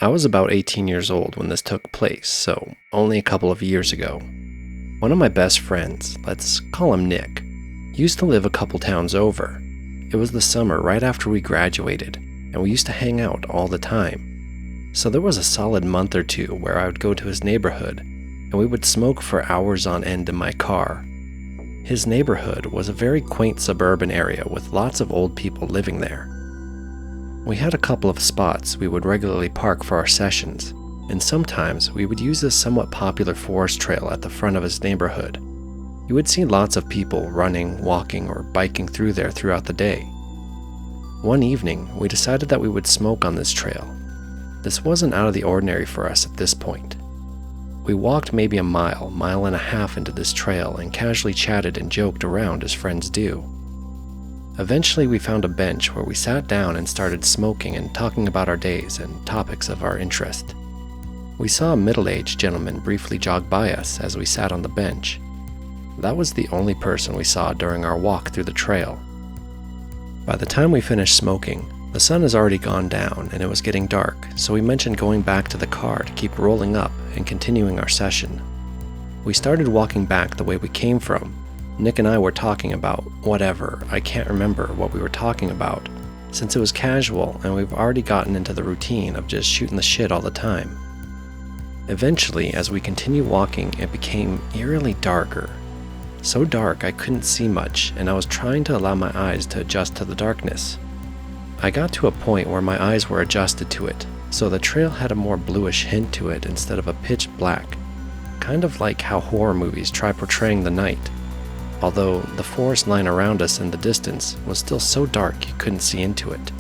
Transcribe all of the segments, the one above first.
I was about 18 years old when this took place, so only a couple of years ago. One of my best friends, let's call him Nick, used to live a couple towns over. It was the summer right after we graduated, and we used to hang out all the time. So there was a solid month or two where I would go to his neighborhood, and we would smoke for hours on end in my car. His neighborhood was a very quaint suburban area with lots of old people living there. We had a couple of spots we would regularly park for our sessions, and sometimes we would use this somewhat popular forest trail at the front of his neighborhood. You would see lots of people running, walking, or biking through there throughout the day. One evening, we decided that we would smoke on this trail. This wasn't out of the ordinary for us at this point. We walked maybe a mile and a half into this trail and casually chatted and joked around as friends do. Eventually, we found a bench where we sat down and started smoking and talking about our days and topics of our interest. We saw a middle-aged gentleman briefly jog by us as we sat on the bench. That was the only person we saw during our walk through the trail. By the time we finished smoking, the sun has already gone down and it was getting dark, so we mentioned going back to the car to keep rolling up and continuing our session. We started walking back the way we came from. Nick and I were talking about whatever, I can't remember what we were talking about, since it was casual and we've already gotten into the routine of just shooting the shit all the time. Eventually, as we continued walking, it became eerily darker. So dark I couldn't see much, and I was trying to allow my eyes to adjust to the darkness. I got to a point where my eyes were adjusted to it, so the trail had a more bluish hint to it instead of a pitch black, kind of like how horror movies try portraying the night, although the forest line around us in the distance was still so dark you couldn't see into it.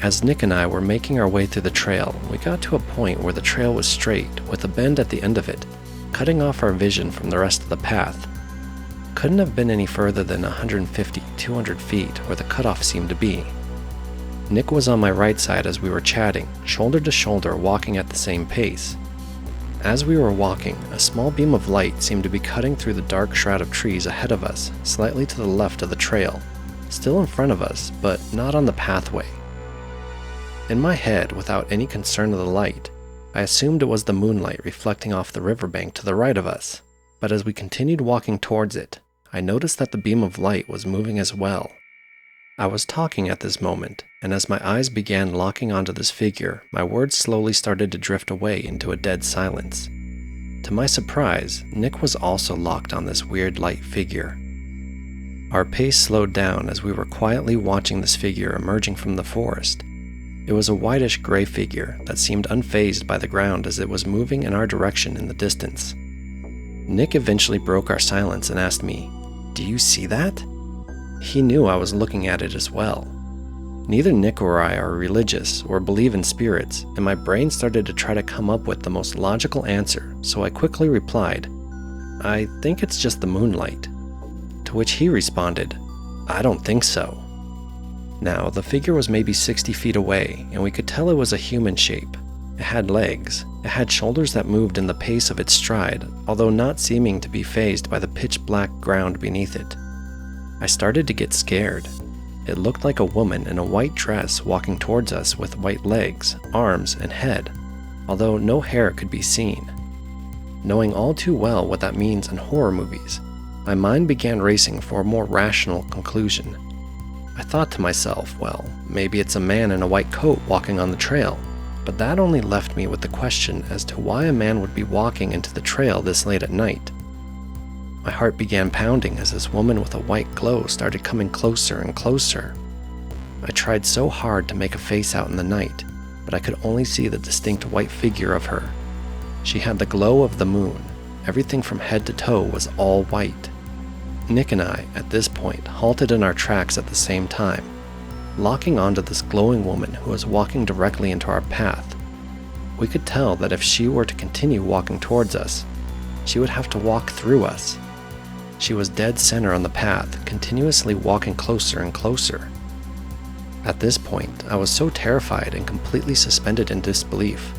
As Nick and I were making our way through the trail, we got to a point where the trail was straight, with a bend at the end of it, cutting off our vision from the rest of the path. Couldn't have been any further than 150, 200 feet where the cutoff seemed to be. Nick was on my right side as we were chatting, shoulder to shoulder, walking at the same pace. As we were walking, a small beam of light seemed to be cutting through the dark shroud of trees ahead of us, slightly to the left of the trail, still in front of us, but not on the pathway. In my head, without any concern of the light, I assumed it was the moonlight reflecting off the riverbank to the right of us, but as we continued walking towards it, I noticed that the beam of light was moving as well. I was talking at this moment, and as my eyes began locking onto this figure, my words slowly started to drift away into a dead silence. To my surprise, Nick was also locked on this weird light figure. Our pace slowed down as we were quietly watching this figure emerging from the forest. It was a whitish gray figure that seemed unfazed by the ground as it was moving in our direction in the distance. Nick eventually broke our silence and asked me, "Do you see that?" He knew I was looking at it as well. Neither Nick or I are religious or believe in spirits, and my brain started to try to come up with the most logical answer, so I quickly replied, "I think it's just the moonlight." To which he responded, "I don't think so." Now, the figure was maybe 60 feet away, and we could tell it was a human shape. It had legs, it had shoulders that moved in the pace of its stride, although not seeming to be fazed by the pitch-black ground beneath it. I started to get scared. It looked like a woman in a white dress walking towards us with white legs, arms, and head, although no hair could be seen. Knowing all too well what that means in horror movies, my mind began racing for a more rational conclusion. I thought to myself, well, maybe it's a man in a white coat walking on the trail, but that only left me with the question as to why a man would be walking into the trail this late at night. My heart began pounding as this woman with a white glow started coming closer and closer. I tried so hard to make a face out in the night, but I could only see the distinct white figure of her. She had the glow of the moon. Everything from head to toe was all white. Nick and I, at this point, halted in our tracks at the same time, locking onto this glowing woman who was walking directly into our path. We could tell that if she were to continue walking towards us, she would have to walk through us. She was dead center on the path, continuously walking closer and closer. At this point, I was so terrified and completely suspended in disbelief.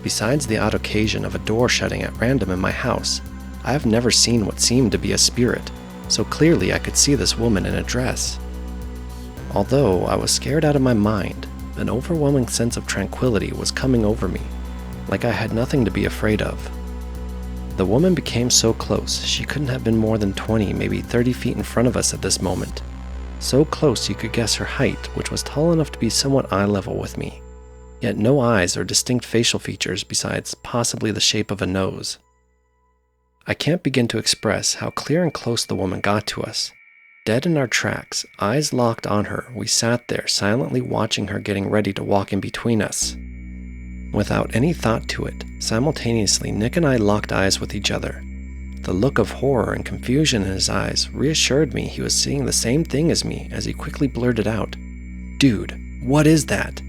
Besides the odd occasion of a door shutting at random in my house, I have never seen what seemed to be a spirit, so clearly I could see this woman in a dress. Although I was scared out of my mind, an overwhelming sense of tranquility was coming over me, like I had nothing to be afraid of. The woman became so close, she couldn't have been more than 20, maybe 30 feet in front of us at this moment. So close you could guess her height, which was tall enough to be somewhat eye level with me, yet no eyes or distinct facial features besides possibly the shape of a nose. I can't begin to express how clear and close the woman got to us. Dead in our tracks, eyes locked on her, we sat there silently watching her getting ready to walk in between us. Without any thought to it, simultaneously Nick and I locked eyes with each other. The look of horror and confusion in his eyes reassured me he was seeing the same thing as me as he quickly blurted out, "Dude, what is that?"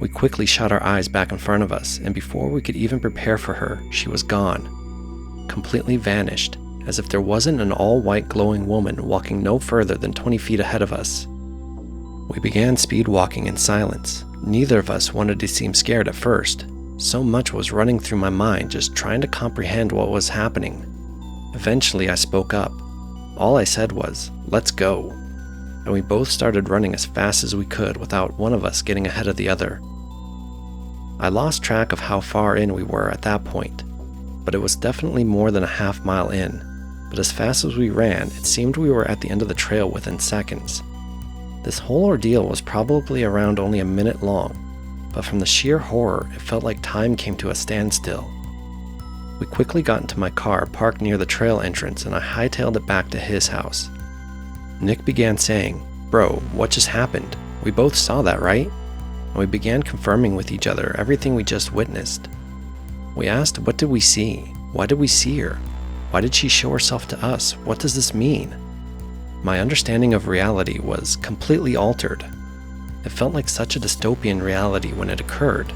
We quickly shot our eyes back in front of us, and before we could even prepare for her, she was gone. Completely vanished, as if there wasn't an all-white glowing woman walking no further than 20 feet ahead of us. We began speed walking in silence. Neither of us wanted to seem scared at first. So much was running through my mind just trying to comprehend what was happening. Eventually I spoke up. All I said was, "Let's go." And we both started running as fast as we could without one of us getting ahead of the other. I lost track of how far in we were at that point, but it was definitely more than a half mile in. But as fast as we ran, it seemed we were at the end of the trail within seconds. This whole ordeal was probably around only a minute long, but from the sheer horror, it felt like time came to a standstill. We quickly got into my car parked near the trail entrance, and I hightailed it back to his house. Nick began saying, "Bro, what just happened? We both saw that, right?" And we began confirming with each other everything we just witnessed. We asked, what did we see? Why did we see her? Why did she show herself to us? What does this mean? My understanding of reality was completely altered. It felt like such a dystopian reality when it occurred,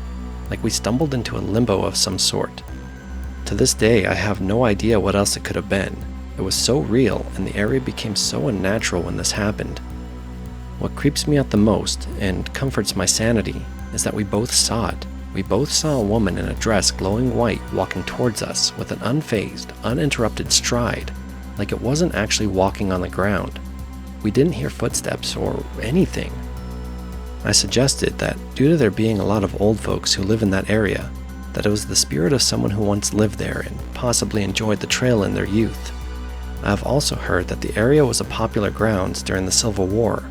like we stumbled into a limbo of some sort. To this day, I have no idea what else it could have been. It was so real, and the area became so unnatural when this happened. What creeps me out the most, and comforts my sanity, is that we both saw it. We both saw a woman in a dress glowing white walking towards us with an unfazed, uninterrupted stride, like it wasn't actually walking on the ground. We didn't hear footsteps or anything. I suggested that due to there being a lot of old folks who live in that area, that it was the spirit of someone who once lived there and possibly enjoyed the trail in their youth. I have also heard that the area was a popular grounds during the Civil War.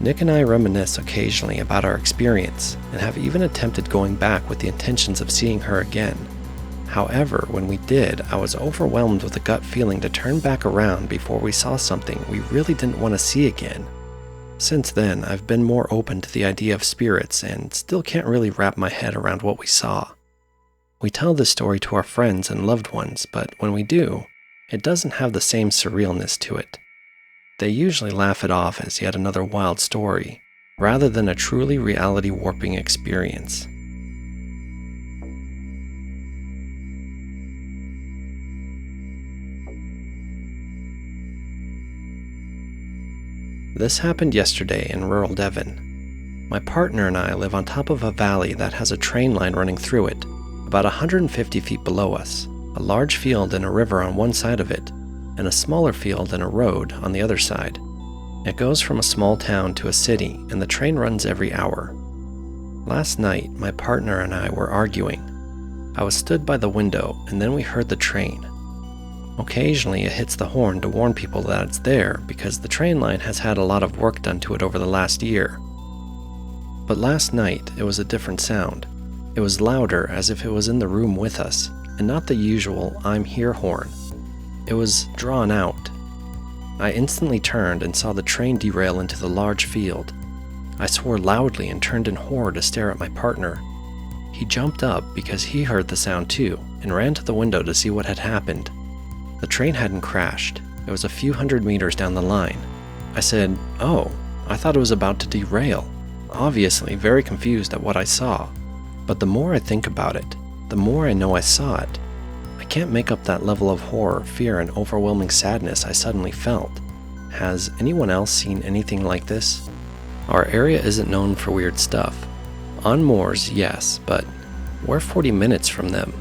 Nick and I reminisce occasionally about our experience and have even attempted going back with the intentions of seeing her again. However, when we did, I was overwhelmed with a gut feeling to turn back around before we saw something we really didn't want to see again. Since then, I've been more open to the idea of spirits and still can't really wrap my head around what we saw. We tell this story to our friends and loved ones, but when we do, it doesn't have the same surrealness to it. They usually laugh it off as yet another wild story, rather than a truly reality-warping experience. This happened yesterday in rural Devon. My partner and I live on top of a valley that has a train line running through it, about 150 feet below us, a large field and a river on one side of it, and a smaller field and a road on the other side. It goes from a small town to a city, and the train runs every hour. Last night, my partner and I were arguing. I was stood by the window, and then we heard the train. Occasionally, it hits the horn to warn people that it's there because the train line has had a lot of work done to it over the last year. But last night, it was a different sound. It was louder, as if it was in the room with us, and not the usual "I'm here" horn. It was drawn out. I instantly turned and saw the train derail into the large field. I swore loudly and turned in horror to stare at my partner. He jumped up because he heard the sound too, and ran to the window to see what had happened. The train hadn't crashed. It was a few hundred meters down the line. I said, "Oh, I thought it was about to derail," obviously very confused at what I saw. But the more I think about it, the more I know I saw it. I can't make up that level of horror, fear, and overwhelming sadness I suddenly felt. Has anyone else seen anything like this? Our area isn't known for weird stuff. On moors, yes, but we're 40 minutes from them.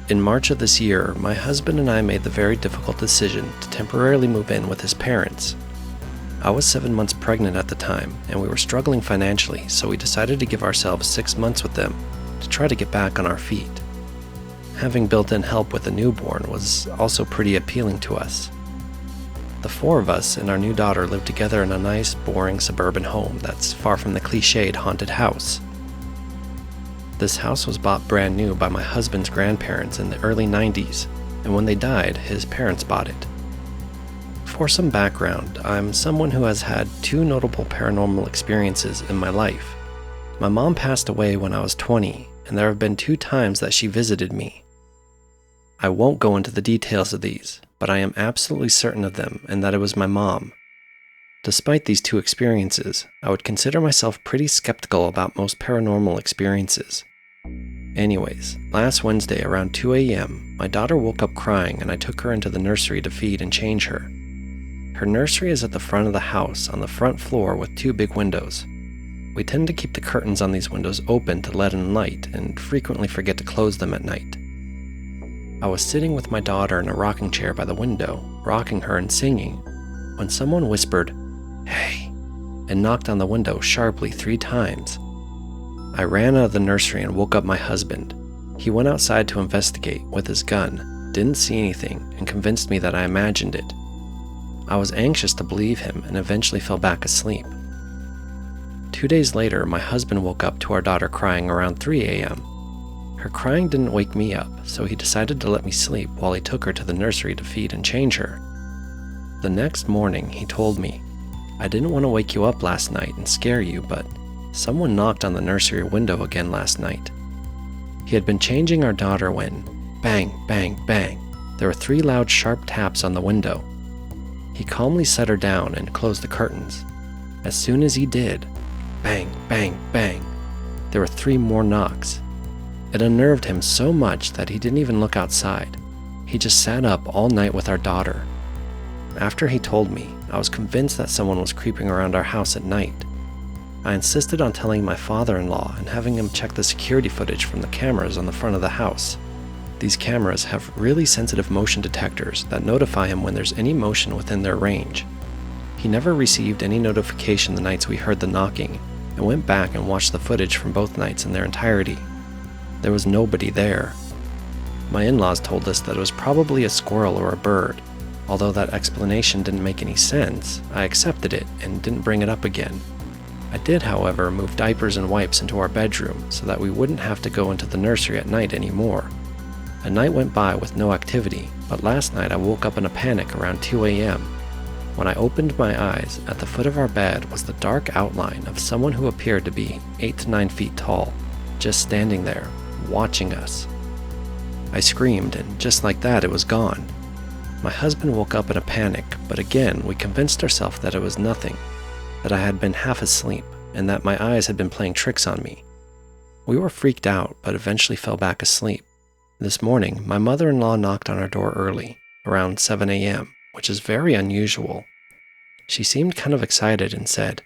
In March of this year, my husband and I made the very difficult decision to temporarily move in with his parents. I was 7 months pregnant at the time, and we were struggling financially, so we decided to give ourselves 6 months with them to try to get back on our feet. Having built-in help with a newborn was also pretty appealing to us. The 4 of us and our new daughter lived together in a nice, boring suburban home that's far from the cliched haunted house. This house was bought brand new by my husband's grandparents in the early 90s, and when they died, his parents bought it. For some background, I'm someone who has had 2 notable paranormal experiences in my life. My mom passed away when I was 20, and there have been 2 times that she visited me. I won't go into the details of these, but I am absolutely certain of them and that it was my mom. Despite these 2 experiences, I would consider myself pretty skeptical about most paranormal experiences. Anyways, last Wednesday around 2 a.m., my daughter woke up crying and I took her into the nursery to feed and change her. Her nursery is at the front of the house on the front floor with 2 big windows. We tend to keep the curtains on these windows open to let in light and frequently forget to close them at night. I was sitting with my daughter in a rocking chair by the window, rocking her and singing, when someone whispered, "Hey," and knocked on the window sharply 3 times. I ran out of the nursery and woke up my husband. He went outside to investigate with his gun, didn't see anything, and convinced me that I imagined it. I was anxious to believe him and eventually fell back asleep. 2 days later, my husband woke up to our daughter crying around 3 a.m. Her crying didn't wake me up, so he decided to let me sleep while he took her to the nursery to feed and change her. The next morning, he told me, "I didn't want to wake you up last night and scare you, but someone knocked on the nursery window again last night." He had been changing our daughter when, bang, bang, bang, there were 3 loud sharp taps on the window. He calmly set her down and closed the curtains. As soon as he did, bang, bang, bang, there were 3 more knocks. It unnerved him so much that he didn't even look outside. He just sat up all night with our daughter. After he told me, I was convinced that someone was creeping around our house at night. I insisted on telling my father-in-law and having him check the security footage from the cameras on the front of the house. These cameras have really sensitive motion detectors that notify him when there's any motion within their range. He never received any notification the nights we heard the knocking, and went back and watched the footage from both nights in their entirety. There was nobody there. My in-laws told us that it was probably a squirrel or a bird. Although that explanation didn't make any sense, I accepted it and didn't bring it up again. I did, however, move diapers and wipes into our bedroom so that we wouldn't have to go into the nursery at night anymore. A night went by with no activity, but last night I woke up in a panic around 2 a.m. When I opened my eyes, at the foot of our bed was the dark outline of someone who appeared to be 8 to 9 feet tall, just standing there, watching us. I screamed, and just like that, it was gone. My husband woke up in a panic, but again, we convinced ourselves that it was nothing, that I had been half asleep, and that my eyes had been playing tricks on me. We were freaked out, but eventually fell back asleep. This morning, my mother-in-law knocked on our door early, around 7 a.m., which is very unusual. She seemed kind of excited and said,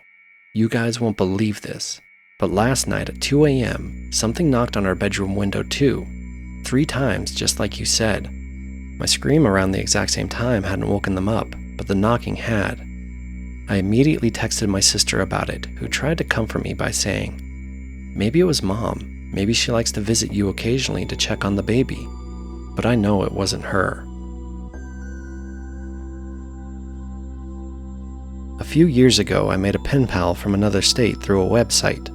"You guys won't believe this, but last night at 2 a.m., something knocked on our bedroom window too, 3 times just like you said." My scream around the exact same time hadn't woken them up, but the knocking had. I immediately texted my sister about it, who tried to comfort me by saying, "Maybe it was Mom. Maybe she likes to visit you occasionally to check on the baby." But I know it wasn't her. A few years ago, I made a pen pal from another state through a website.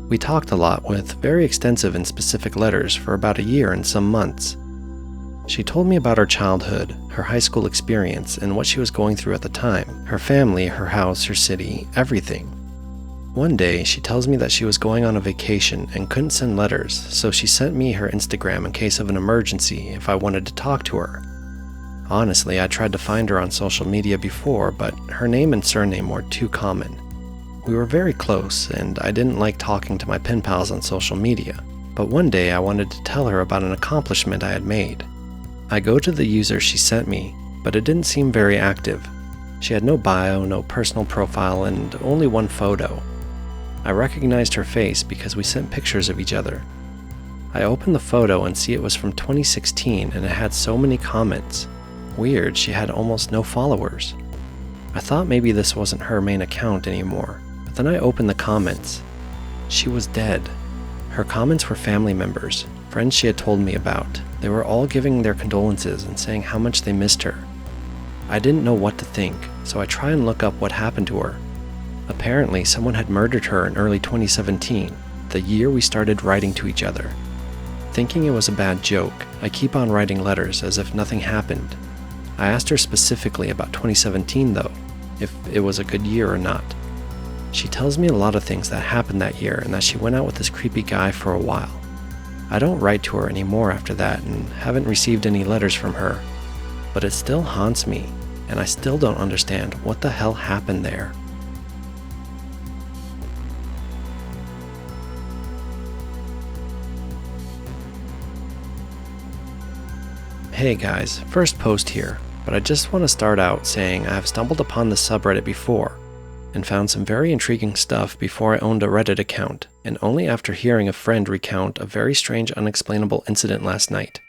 We talked a lot with very extensive and specific letters for about a year and some months. She told me about her childhood, her high school experience, and what she was going through at the time, her family, her house, her city, everything. One day, she tells me that she was going on a vacation and couldn't send letters, so she sent me her Instagram in case of an emergency if I wanted to talk to her. Honestly, I tried to find her on social media before, but her name and surname were too common. We were very close, and I didn't like talking to my pen pals on social media, but one day I wanted to tell her about an accomplishment I had made. I go to the user she sent me, but it didn't seem very active. She had no bio, no personal profile, and only one photo. I recognized her face because we sent pictures of each other. I opened the photo and see it was from 2016 and it had so many comments. Weird, she had almost no followers. I thought maybe this wasn't her main account anymore, but then I opened the comments. She was dead. Her comments were family members, friends she had told me about. They were all giving their condolences and saying how much they missed her. I didn't know what to think, so I tried and look up what happened to her. Apparently, someone had murdered her in early 2017, the year we started writing to each other. Thinking it was a bad joke, I keep on writing letters as if nothing happened. I asked her specifically about 2017 though, if it was a good year or not. She tells me a lot of things that happened that year and that she went out with this creepy guy for a while. I don't write to her anymore after that and haven't received any letters from her, but it still haunts me and I still don't understand what the hell happened there. Hey guys, first post here, but I just want to start out saying I have stumbled upon this subreddit before and found some very intriguing stuff before I owned a Reddit account, and only after hearing a friend recount a very strange unexplainable incident last night.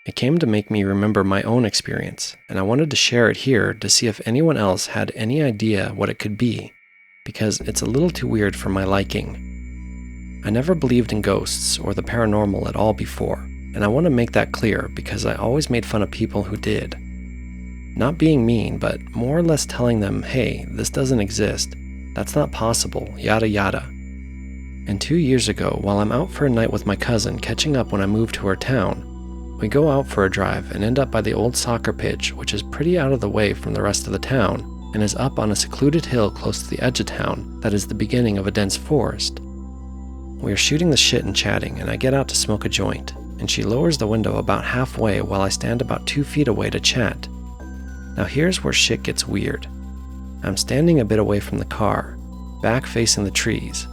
It came to make me remember my own experience, and I wanted to share it here to see if anyone else had any idea what it could be, because it's a little too weird for my liking. I never believed in ghosts or the paranormal at all before, and I want to make that clear because I always made fun of people who did. Not being mean, but more or less telling them, hey, this doesn't exist, that's not possible, yada yada. And 2 years ago, while I'm out for a night with my cousin catching up when I moved to her town, we go out for a drive and end up by the old soccer pitch, which is pretty out of the way from the rest of the town, and is up on a secluded hill close to the edge of town that is the beginning of a dense forest. We are shooting the shit and chatting, and I get out to smoke a joint, and she lowers the window about halfway while I stand about 2 feet away to chat. Now here's where shit gets weird. I'm standing a bit away from the car, back facing the trees,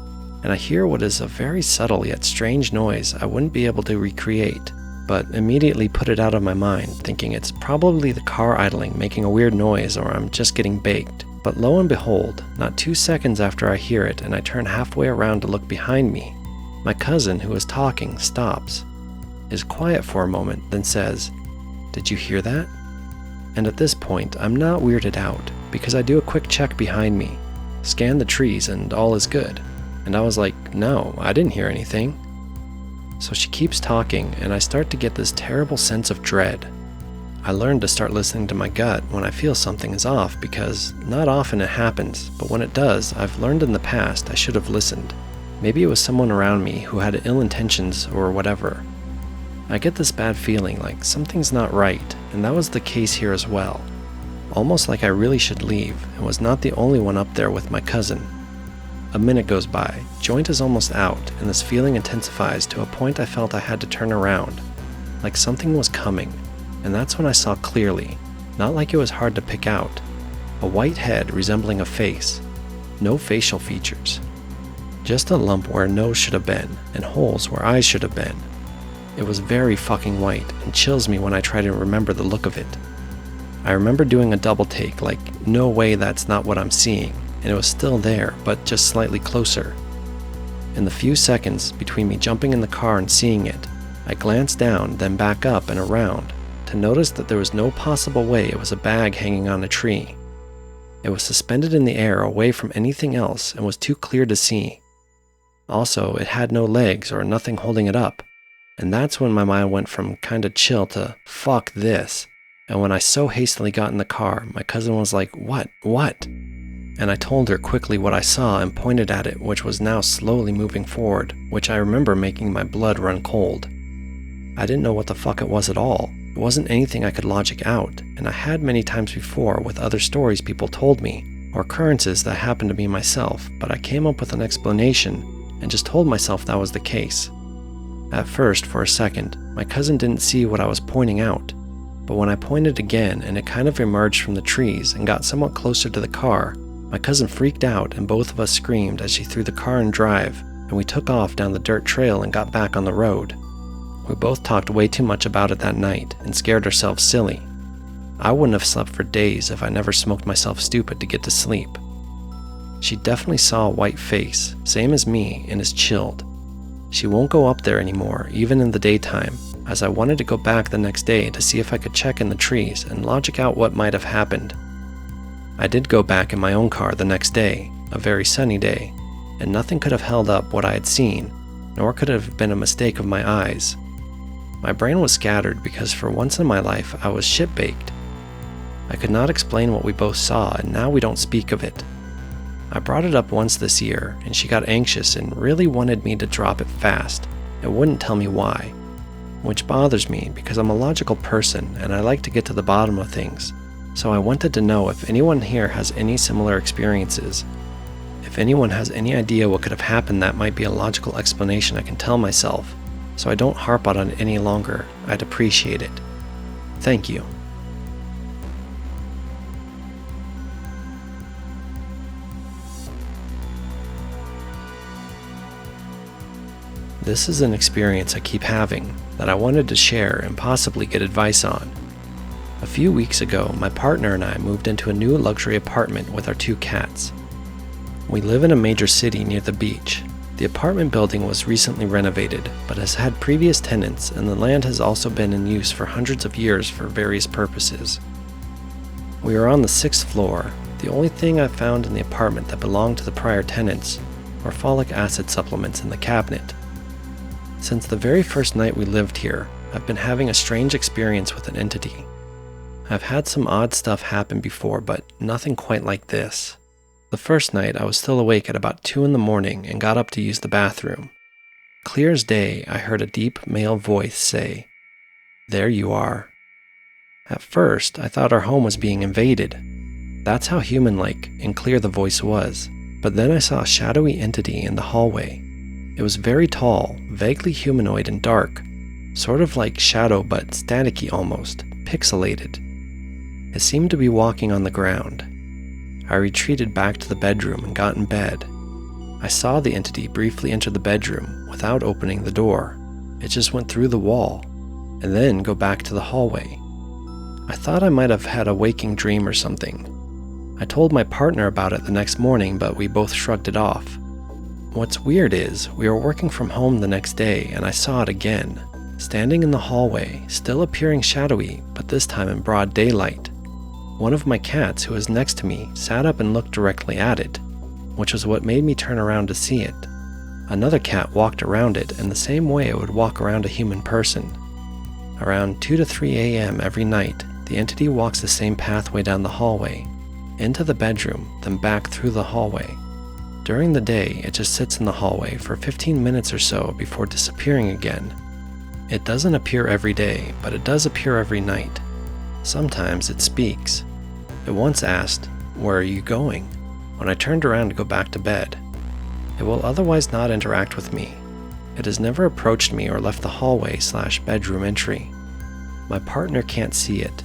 and I hear what is a very subtle yet strange noise I wouldn't be able to recreate, but immediately put it out of my mind, thinking it's probably the car idling making a weird noise or I'm just getting baked. But lo and behold, not 2 seconds after I hear it and I turn halfway around to look behind me, my cousin who is talking stops, is quiet for a moment, then says, "Did you hear that?" And at this point, I'm not weirded out, because I do a quick check behind me, scan the trees, and all is good. And I was like, no, I didn't hear anything. So she keeps talking, and I start to get this terrible sense of dread. I learned to start listening to my gut when I feel something is off, because not often it happens, but when it does, I've learned in the past I should have listened. Maybe it was someone around me who had ill intentions or whatever. I get this bad feeling like something's not right, and that was the case here as well. Almost like I really should leave, and was not the only one up there with my cousin. A minute goes by, joint is almost out, and this feeling intensifies to a point I felt I had to turn around, like something was coming, and that's when I saw clearly, not like it was hard to pick out, a white head resembling a face, no facial features. Just a lump where a nose should have been, and holes where eyes should have been. It was very fucking white and chills me when I try to remember the look of it. I remember doing a double take like, no way that's not what I'm seeing, and it was still there, but just slightly closer. In the few seconds between me jumping in the car and seeing it, I glanced down, then back up and around, to notice that there was no possible way it was a bag hanging on a tree. It was suspended in the air away from anything else and was too clear to see. Also, it had no legs or nothing holding it up. And that's when my mind went from kinda chill to, fuck this. And when I so hastily got in the car, my cousin was like, what? And I told her quickly what I saw and pointed at it, which was now slowly moving forward, which I remember making my blood run cold. I didn't know what the fuck it was at all. It wasn't anything I could logic out, and I had many times before with other stories people told me, or occurrences that happened to me myself, but I came up with an explanation and just told myself that was the case. At first, for a second, my cousin didn't see what I was pointing out, but when I pointed again and it kind of emerged from the trees and got somewhat closer to the car, my cousin freaked out and both of us screamed as she threw the car in drive, and we took off down the dirt trail and got back on the road. We both talked way too much about it that night and scared ourselves silly. I wouldn't have slept for days if I never smoked myself stupid to get to sleep. She definitely saw a white face, same as me, and is chilled. She won't go up there anymore, even in the daytime, as I wanted to go back the next day to see if I could check in the trees and logic out what might have happened. I did go back in my own car the next day, a very sunny day, and nothing could have held up what I had seen, nor could it have been a mistake of my eyes. My brain was scattered because for once in my life I was shit-baked. I could not explain what we both saw, and now we don't speak of it. I brought it up once this year, and she got anxious and really wanted me to drop it fast, and wouldn't tell me why, which bothers me because I'm a logical person and I like to get to the bottom of things, so I wanted to know if anyone here has any similar experiences. If anyone has any idea what could have happened that might be a logical explanation I can tell myself, so I don't harp on it any longer, I'd appreciate it. Thank you. This is an experience I keep having that I wanted to share and possibly get advice on. A few weeks ago, my partner and I moved into a new luxury apartment with our 2 cats. We live in a major city near the beach. The apartment building was recently renovated, but has had previous tenants, and the land has also been in use for hundreds of years for various purposes. We are on the 6th floor. The only thing I found in the apartment that belonged to the prior tenants were folic acid supplements in the cabinet. Since the very first night we lived here, I've been having a strange experience with an entity. I've had some odd stuff happen before, but nothing quite like this. The first night I was still awake at about 2 in the morning and got up to use the bathroom. Clear as day, I heard a deep male voice say, "There you are." At first, I thought our home was being invaded. That's how human-like and clear the voice was, but then I saw a shadowy entity in the hallway. It was very tall, vaguely humanoid and dark, sort of like shadow but staticky almost, pixelated. It seemed to be walking on the ground. I retreated back to the bedroom and got in bed. I saw the entity briefly enter the bedroom without opening the door. It just went through the wall, and then go back to the hallway. I thought I might have had a waking dream or something. I told my partner about it the next morning, but we both shrugged it off. What's weird is, we were working from home the next day and I saw it again, standing in the hallway, still appearing shadowy, but this time in broad daylight. One of my cats, who was next to me, sat up and looked directly at it, which was what made me turn around to see it. Another cat walked around it in the same way it would walk around a human person. Around 2 to 3 a.m. every night, the entity walks the same pathway down the hallway, into the bedroom, then back through the hallway. During the day, it just sits in the hallway for 15 minutes or so before disappearing again. It doesn't appear every day, but it does appear every night. Sometimes it speaks. It once asked, "Where are you going?" when I turned around to go back to bed. It will otherwise not interact with me. It has never approached me or left the hallway/bedroom entry. My partner can't see it.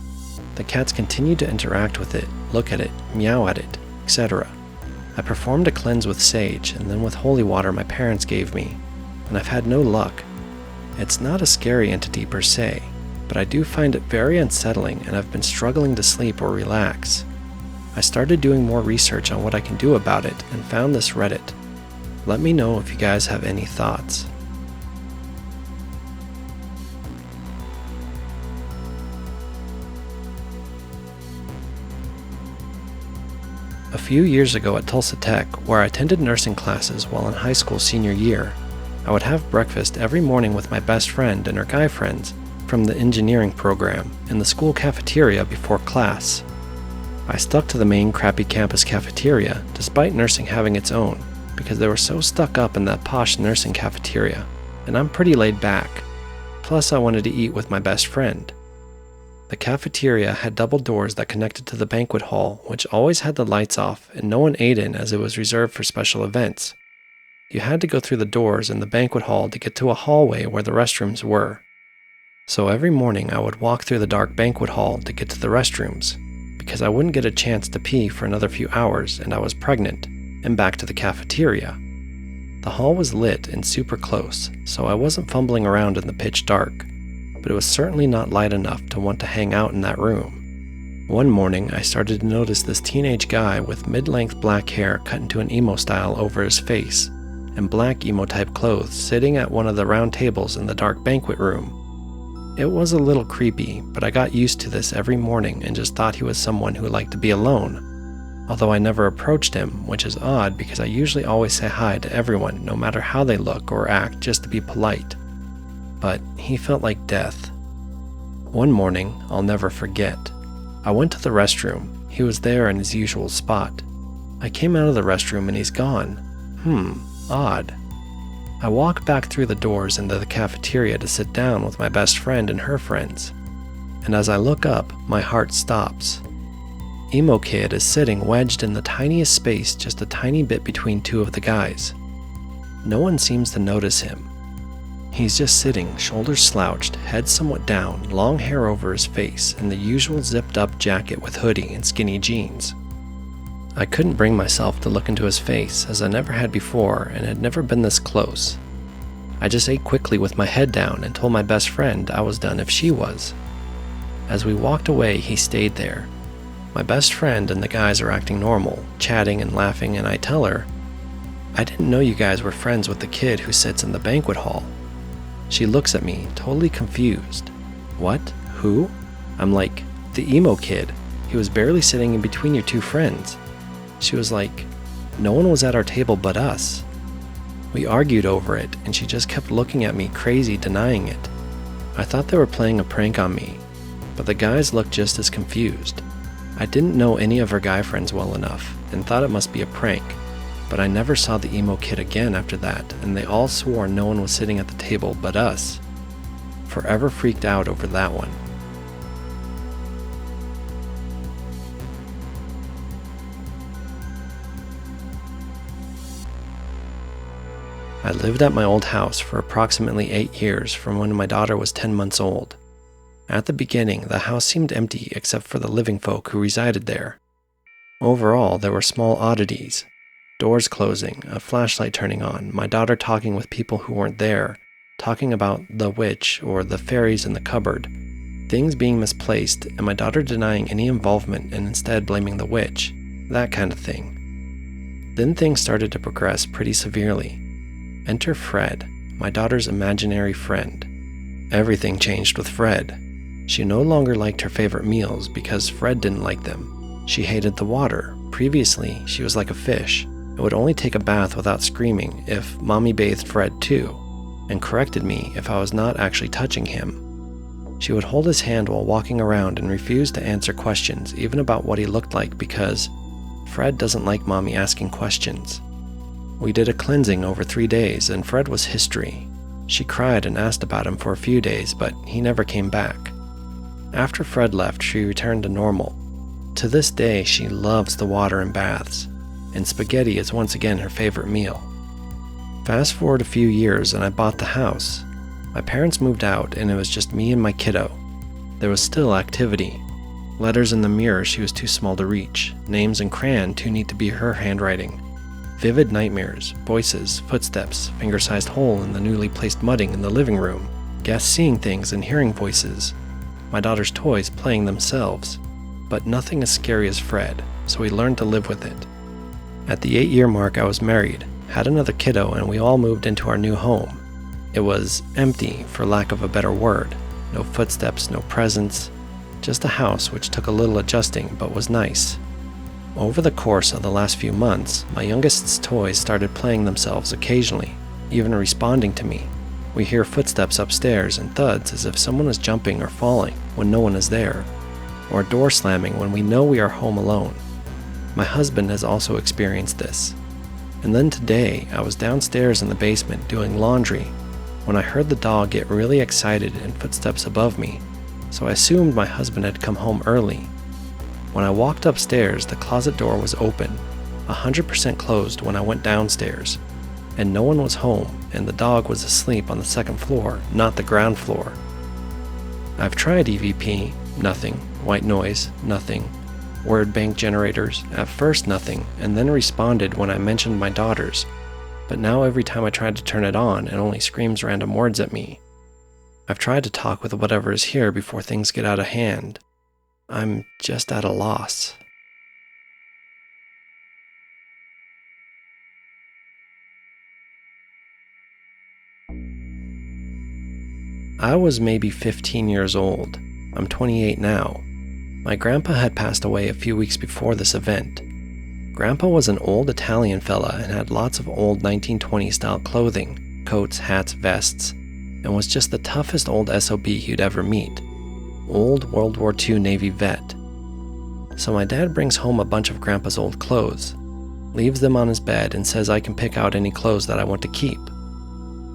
The cats continue to interact with it, look at it, meow at it, etc. I performed a cleanse with sage and then with holy water my parents gave me, and I've had no luck. It's not a scary entity per se, but I do find it very unsettling and I've been struggling to sleep or relax. I started doing more research on what I can do about it and found this Reddit. Let me know if you guys have any thoughts. A few years ago at Tulsa Tech, where I attended nursing classes while in high school senior year, I would have breakfast every morning with my best friend and her guy friends from the engineering program in the school cafeteria before class. I stuck to the main crappy campus cafeteria despite nursing having its own, because they were so stuck up in that posh nursing cafeteria, and I'm pretty laid back. Plus I wanted to eat with my best friend. The cafeteria had double doors that connected to the banquet hall, which always had the lights off and no one ate in as it was reserved for special events. You had to go through the doors in the banquet hall to get to a hallway where the restrooms were. So every morning I would walk through the dark banquet hall to get to the restrooms, because I wouldn't get a chance to pee for another few hours and I was pregnant, and back to the cafeteria. The hall was lit and super close, so I wasn't fumbling around in the pitch dark, but it was certainly not light enough to want to hang out in that room. One morning, I started to notice this teenage guy with mid-length black hair cut into an emo style over his face, and black emo-type clothes sitting at one of the round tables in the dark banquet room. It was a little creepy, but I got used to this every morning and just thought he was someone who liked to be alone. Although I never approached him, which is odd because I usually always say hi to everyone no matter how they look or act just to be polite. But he felt like death. One morning, I'll never forget. I went to the restroom. He was there in his usual spot. I came out of the restroom and he's gone. Odd. I walk back through the doors into the cafeteria to sit down with my best friend and her friends. And as I look up, my heart stops. Emo Kid is sitting wedged in the tiniest space just a tiny bit between two of the guys. No one seems to notice him. He's just sitting, shoulders slouched, head somewhat down, long hair over his face, and the usual zipped-up jacket with hoodie and skinny jeans. I couldn't bring myself to look into his face, as I never had before and had never been this close. I just ate quickly with my head down and told my best friend I was done if she was. As we walked away, he stayed there. My best friend and the guys are acting normal, chatting and laughing, and I tell her, "I didn't know you guys were friends with the kid who sits in the banquet hall." She looks at me, totally confused. "What? Who?" I'm like, "The emo kid. He was barely sitting in between your two friends." She was like, "No one was at our table but us." We argued over it, and she just kept looking at me crazy, denying it. I thought they were playing a prank on me, but the guys looked just as confused. I didn't know any of her guy friends well enough, and thought it must be a prank, but I never saw the emo kid again after that, and they all swore no one was sitting at the table but us. Forever freaked out over that one. I lived at my old house for approximately 8 years from when my daughter was 10 months old. At the beginning, the house seemed empty except for the living folk who resided there. Overall, there were small oddities. Doors closing, a flashlight turning on, my daughter talking with people who weren't there, talking about the witch or the fairies in the cupboard, things being misplaced, and my daughter denying any involvement and instead blaming the witch, that kind of thing. Then things started to progress pretty severely. Enter Fred, my daughter's imaginary friend. Everything changed with Fred. She no longer liked her favorite meals because Fred didn't like them. She hated the water. Previously, she was like a fish. It would only take a bath without screaming if Mommy bathed Fred too, and corrected me if I was not actually touching him. She would hold his hand while walking around and refuse to answer questions, even about what he looked like, because Fred doesn't like Mommy asking questions. We did a cleansing over 3 days, and Fred was history. She cried and asked about him for a few days, but he never came back. After Fred left, she returned to normal. To this day, she loves the water and baths, and spaghetti is once again her favorite meal. Fast forward a few years and I bought the house. My parents moved out and it was just me and my kiddo. There was still activity. Letters in the mirror she was too small to reach, names in crayon too neat to be her handwriting. Vivid nightmares, voices, footsteps, finger-sized hole in the newly placed mudding in the living room, guests seeing things and hearing voices, my daughter's toys playing themselves. But nothing as scary as Fred, so we learned to live with it. At the 8-year mark I was married, had another kiddo, and we all moved into our new home. It was empty, for lack of a better word. No footsteps, no presents, just a house which took a little adjusting but was nice. Over the course of the last few months, my youngest's toys started playing themselves occasionally, even responding to me. We hear footsteps upstairs and thuds as if someone is jumping or falling when no one is there, or a door slamming when we know we are home alone. My husband has also experienced this. And then today, I was downstairs in the basement doing laundry when I heard the dog get really excited and footsteps above me, so I assumed my husband had come home early. When I walked upstairs, the closet door was open, 100% closed when I went downstairs, and no one was home, and the dog was asleep on the second floor, not the ground floor. I've tried EVP, nothing. White noise, nothing. Word bank generators, at first nothing, and then responded when I mentioned my daughters, but now every time I tried to turn it on, it only screams random words at me. I've tried to talk with whatever is here before things get out of hand. I'm just at a loss. I was maybe 15 years old. I'm 28 now. My grandpa had passed away a few weeks before this event. Grandpa was an old Italian fella and had lots of old 1920s style clothing, coats, hats, vests, and was just the toughest old SOB you'd ever meet. Old World War II Navy vet. So my dad brings home a bunch of Grandpa's old clothes, leaves them on his bed, and says I can pick out any clothes that I want to keep.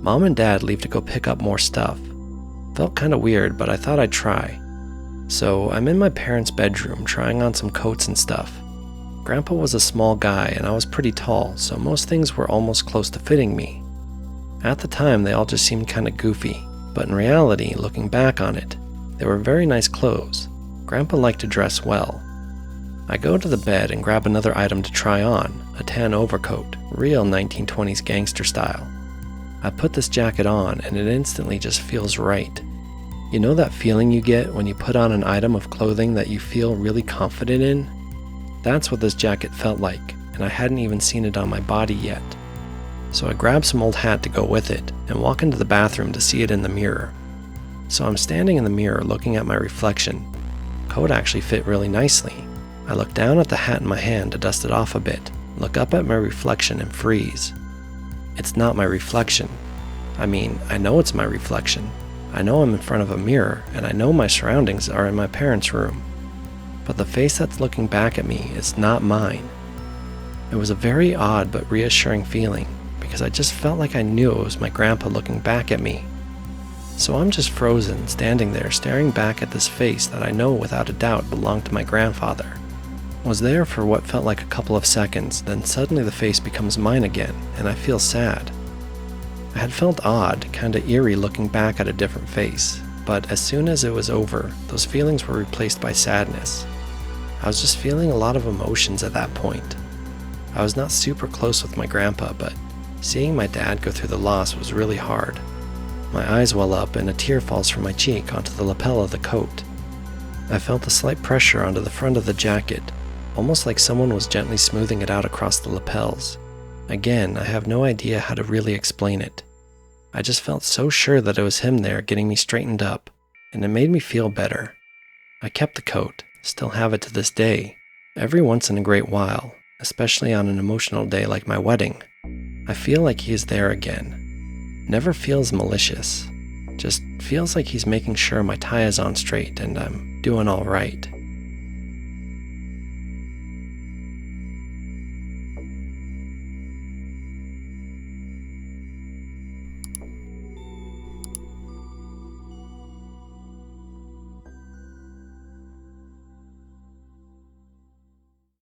Mom and Dad leave to go pick up more stuff. Felt kinda weird, but I thought I'd try. So I'm in my parents' bedroom trying on some coats and stuff. Grandpa was a small guy and I was pretty tall, so most things were almost close to fitting me. At the time, they all just seemed kinda goofy, but in reality, looking back on it, they were very nice clothes. Grandpa liked to dress well. I go to the bed and grab another item to try on, a tan overcoat, real 1920s gangster style. I put this jacket on and it instantly just feels right. You know that feeling you get when you put on an item of clothing that you feel really confident in? That's what this jacket felt like, and I hadn't even seen it on my body yet. So I grab some old hat to go with it and walk into the bathroom to see it in the mirror. So I'm standing in the mirror looking at my reflection. Coat actually fit really nicely. I look down at the hat in my hand to dust it off a bit, look up at my reflection and freeze. It's not my reflection. I mean, I know it's my reflection. I know I'm in front of a mirror, and I know my surroundings are in my parents' room. But the face that's looking back at me is not mine. It was a very odd but reassuring feeling, because I just felt like I knew it was my grandpa looking back at me. So I'm just frozen, standing there staring back at this face that I know without a doubt belonged to my grandfather. Was there for what felt like a couple of seconds, then suddenly the face becomes mine again, and I feel sad. I had felt odd, kinda eerie looking back at a different face, but as soon as it was over, those feelings were replaced by sadness. I was just feeling a lot of emotions at that point. I was not super close with my grandpa, but seeing my dad go through the loss was really hard. My eyes well up and a tear falls from my cheek onto the lapel of the coat. I felt a slight pressure onto the front of the jacket, almost like someone was gently smoothing it out across the lapels. Again, I have no idea how to really explain it. I just felt so sure that it was him there getting me straightened up, and it made me feel better. I kept the coat, still have it to this day. Every once in a great while, especially on an emotional day like my wedding, I feel like he is there again. Never feels malicious, just feels like he's making sure my tie is on straight and I'm doing all right.